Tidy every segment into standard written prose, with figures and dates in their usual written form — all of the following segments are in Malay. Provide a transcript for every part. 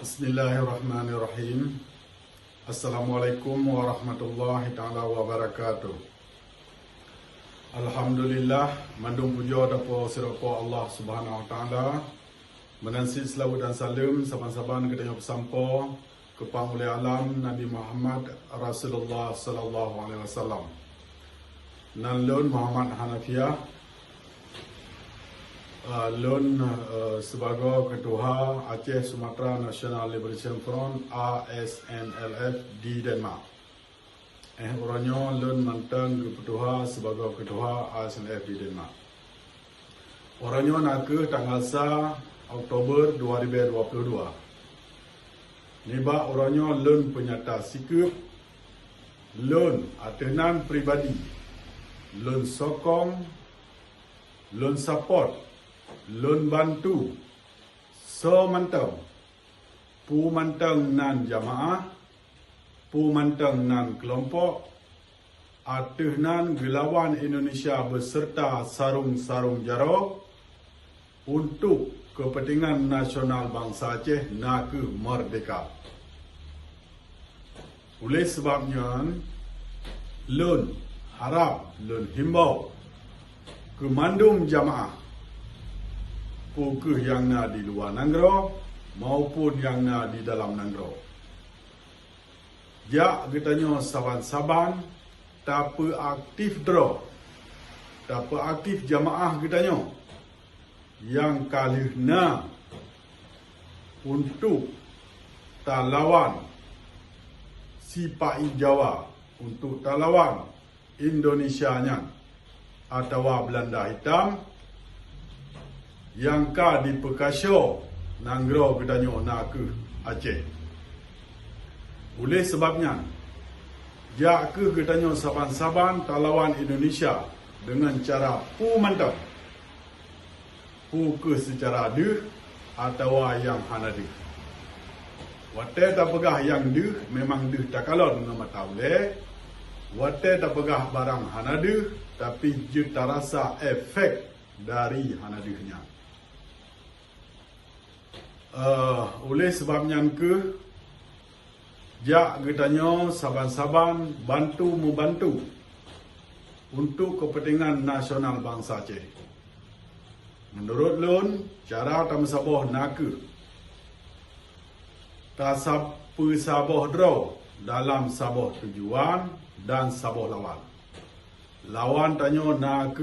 Bismillahirrahmanirrahim. Assalamualaikum warahmatullahi ta'ala wabarakatuh. Alhamdulillah, mandung puja dapo sirapa Allah Subhanahu wa taala. Menansi selawat dan salam saban-saban kita yang bersampa ke Pangulia Alam Nabi Muhammad Rasulullah sallallahu alaihi wasallam. Nan lun Muhammad Hanafiah lun sebagai Ketua Aceh Sumatera National Liberation Front ASNLF di Denmark. Orangnya lun mantang Ketua sebagai Ketua ASNLF di Denmark. Orangnya nak ke tanggal 1 Oktober 2022. Niba orangnya lun penyata sikap, lun atenan pribadi, lun sokong, lun support, lun bantu so mantang pu mantang nan jamaah, pu mantang nan kelompok ateh nan gelawan Indonesia beserta sarung-sarung jaro untuk kepentingan nasional bangsa Aceh nak ke merdeka. Oleh sebabnya lun harap, lun himbau ke mandum jamaah ke yang na di luar Nanggro maupun yang na di dalam Nanggro. Ya, katanya saban-saban tak aktif draw, tak aktif jamaah katanya yang kali na untuk talawan Sipai Jawa, untuk talawan Indonesianya atau Belanda Hitam yang ka di Pekasio Nanggro katanya nak ke Aceh. Oleh sebabnya ya ke katanya saban-saban talawan Indonesia dengan cara pu mantap, pu ke secara deh atau yang hana deh. Wate tak pegah yang deh memang deh tak kalon nama taule. Wate tak pegah barang hana deh tapi je tak rasa efek dari hana dehnya. Oleh sebabnya ke jak katanya saban-saban bantu membantu untuk kepentingan nasional bangsa Aceh. Menurut lun cara tam saboh nak tasab pesaboh draw dalam saboh tujuan dan saboh lawan. Lawan tanya nak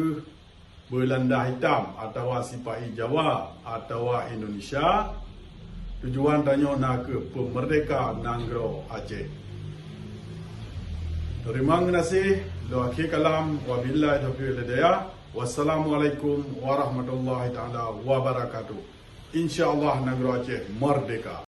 Belanda Hitam atau Sipai Jawa atau Indonesia. Tujuan tanya nak ke pemerdeka Nanggro Aceh. Terima kasih. Doa kalam wabillahi taufiq wal hidayah. Wassalamualaikum warahmatullahi taala wabarakatuh. Insyaallah Nanggro Aceh merdeka.